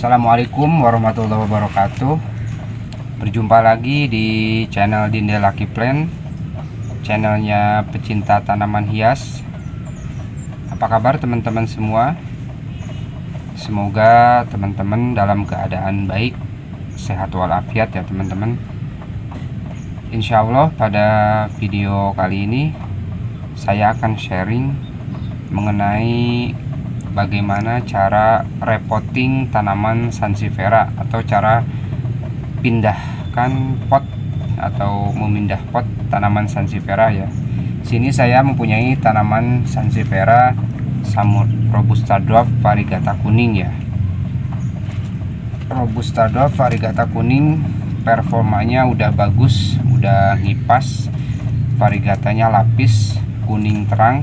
Assalamualaikum warahmatullahi wabarakatuh. Berjumpa lagi di channel Dinde Lucky Plant, channelnya pecinta tanaman hias. Apa kabar teman-teman semua? Semoga teman-teman dalam keadaan baik, sehat walafiat ya teman-teman. Insya Allah pada video kali ini saya akan sharing mengenai bagaimana cara repotting tanaman sansevieria atau cara pindahkan pot atau memindah pot tanaman sansevieria ya. Sini saya mempunyai tanaman sansevieria Robusta dwarf variegata kuning ya. Robusta dwarf variegata kuning performanya udah bagus, udah ngipas, variegatanya lapis, kuning terang,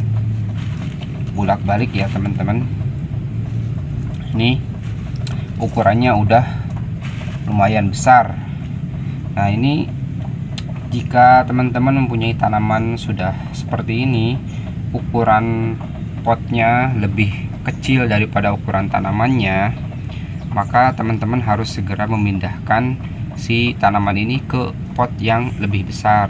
bolak-balik ya teman-teman. Ini ukurannya udah lumayan besar. Nah, ini jika teman-teman mempunyai tanaman sudah seperti ini, ukuran potnya lebih kecil daripada ukuran tanamannya, maka teman-teman harus segera memindahkan si tanaman ini ke pot yang lebih besar.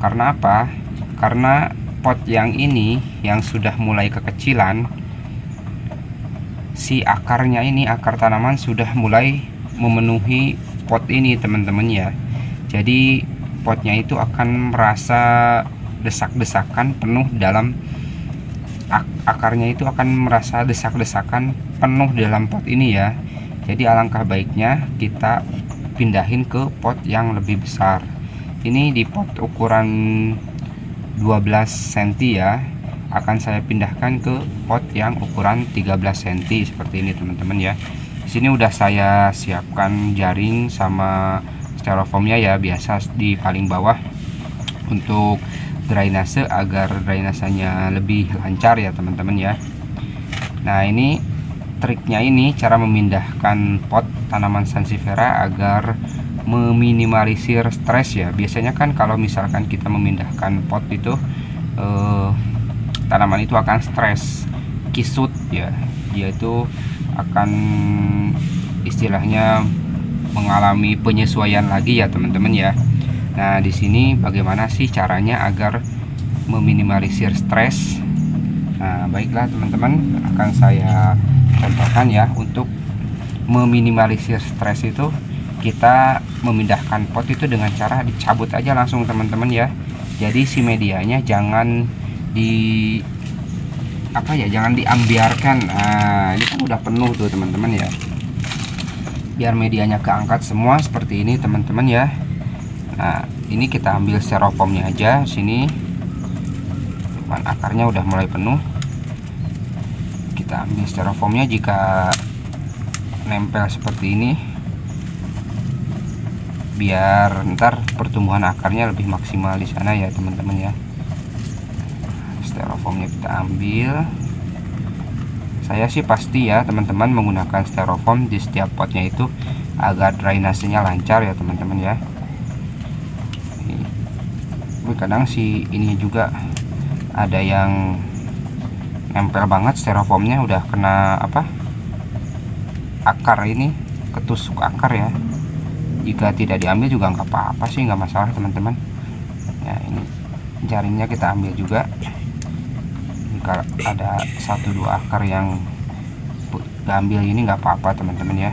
Karena apa? Karena pot yang ini yang sudah mulai kekecilan, si akarnya ini, akar tanaman sudah mulai memenuhi pot ini teman-teman ya. Jadi potnya itu akan merasa desak-desakan penuh dalam akarnya, itu akan merasa desak-desakan penuh dalam pot ini ya. Jadi alangkah baiknya kita pindahin ke pot yang lebih besar. Ini di pot ukuran 12 cm ya, akan saya pindahkan ke pot yang ukuran 13 cm seperti ini teman-teman ya. Di sini udah saya siapkan jaring sama styrofoamnya ya, biasa di paling bawah untuk drainase agar drainasenya lebih lancar ya teman-teman ya. Nah, ini triknya, ini cara memindahkan pot tanaman sansevieria agar meminimalisir stres ya. Biasanya kan kalau misalkan kita memindahkan pot itu tanaman itu akan stres, kisut ya, dia itu akan istilahnya mengalami penyesuaian lagi ya teman-teman ya. Nah, di sini bagaimana sih caranya agar meminimalisir stres? Nah, baiklah teman-teman, akan saya contohkan ya. Untuk meminimalisir stres itu kita memindahkan pot itu dengan cara dicabut aja langsung teman-teman ya. Jadi si medianya jangan jangan diambiarkan. Nah, ini kan udah penuh tuh teman-teman ya. Biar medianya keangkat semua seperti ini teman-teman ya. Nah, ini kita ambil styrofoamnya aja sini. Akarnya udah mulai penuh. Kita ambil styrofoamnya, jika nempel seperti ini biar ntar pertumbuhan akarnya lebih maksimal di sana ya teman-teman ya. Styrofoamnya kita ambil. Saya sih pasti ya teman-teman menggunakan styrofoam di setiap potnya itu agar drainasenya lancar ya teman-teman ya. Ini kadang si ini juga ada yang nempel banget styrofoamnya, udah kena akar, ini ketusuk akar ya. Jika tidak diambil juga nggak apa-apa sih, nggak masalah teman-teman ya. Ini jaringnya kita ambil juga. Jika ada 1-2 akar yang diambil ini nggak apa-apa teman-teman ya.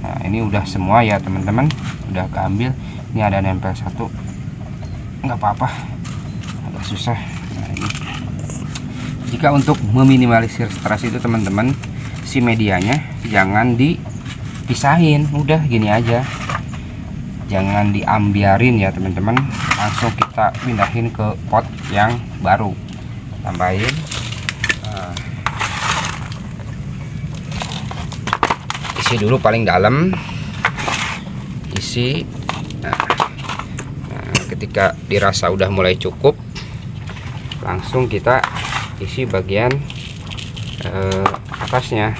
Nah, ini udah semua ya teman-teman, udah keambil. Ini ada nempel satu, nggak apa-apa, agak susah. Nah, ini jika untuk meminimalisir stres itu teman-teman, si medianya jangan dipisahin, udah gini aja, jangan diambiarin ya teman-teman. Langsung kita pindahin ke pot yang baru. Tambahin isi dulu paling dalam, isi. Nah, ketika dirasa udah mulai cukup, langsung kita isi bagian atasnya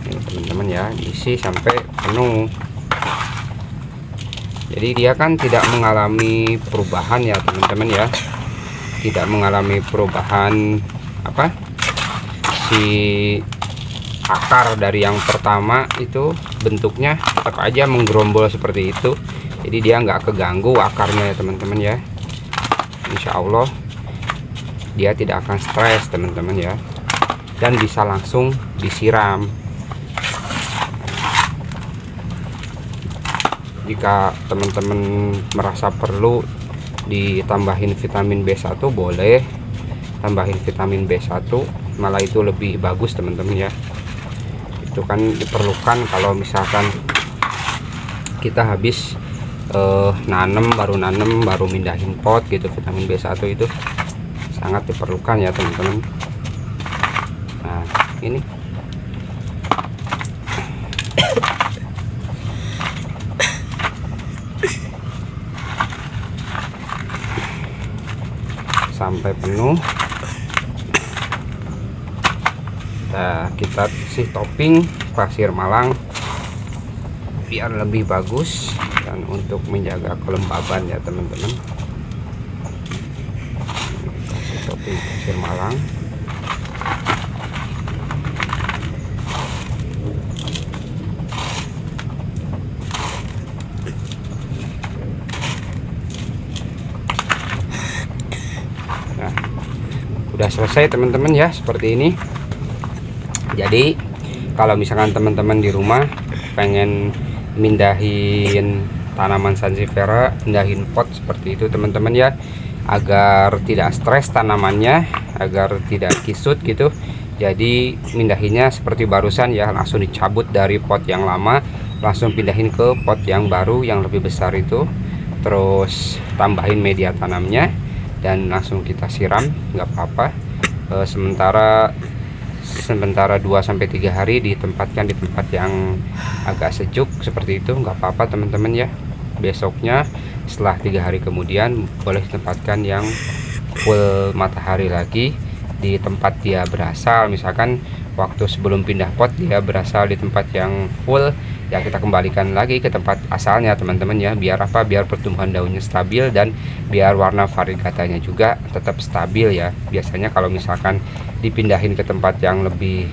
ini teman-teman ya, diisi sampai penuh. Jadi dia kan tidak mengalami perubahan ya teman-teman ya, tidak mengalami perubahan si akar dari yang pertama itu bentuknya tetap aja menggerombol seperti itu, jadi dia nggak keganggu akarnya ya teman-teman ya. Insya Allah dia tidak akan stres teman-teman ya, dan bisa langsung disiram. Jika teman-teman merasa perlu ditambahin vitamin B1 boleh tambahin vitamin B1, malah itu lebih bagus teman-teman ya. Itu kan diperlukan kalau misalkan kita habis baru mindahin pot gitu. Vitamin B1 itu sangat diperlukan ya teman-teman. Nah ini sampai penuh. Nah, kita kasih topping pasir malang biar lebih bagus dan untuk menjaga kelembaban ya teman-teman. Kasih topping pasir malang. Nah, udah selesai teman-teman ya, seperti ini. Jadi kalau misalkan teman-teman di rumah pengen mindahin tanaman sansevieria, mindahin pot seperti itu teman-teman ya, agar tidak stres tanamannya, agar tidak kisut gitu. Jadi mindahinnya seperti barusan ya, langsung dicabut dari pot yang lama, langsung pindahin ke pot yang baru yang lebih besar itu, terus tambahin media tanamnya dan langsung kita siram, nggak apa-apa. Sementara 2-3 hari ditempatkan di tempat yang agak sejuk seperti itu, nggak apa-apa teman-teman ya. Besoknya setelah 3 hari kemudian boleh ditempatkan yang full matahari lagi di tempat dia berasal. Misalkan waktu sebelum pindah pot dia berasal di tempat yang full, ya kita kembalikan lagi ke tempat asalnya teman-teman ya. Biar apa? Biar pertumbuhan daunnya stabil dan biar warna variegatanya juga tetap stabil ya. Biasanya kalau misalkan dipindahin ke tempat yang lebih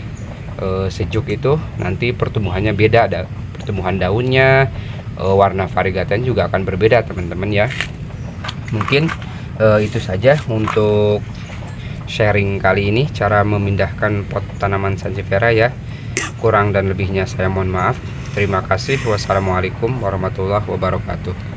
sejuk itu nanti pertumbuhannya beda, ada pertumbuhan daunnya, warna variegatanya juga akan berbeda teman-teman ya. Mungkin itu saja untuk sharing kali ini, cara memindahkan pot tanaman sansevieria ya. Kurang dan lebihnya saya mohon maaf. Terima kasih. Wassalamualaikum warahmatullahi wabarakatuh.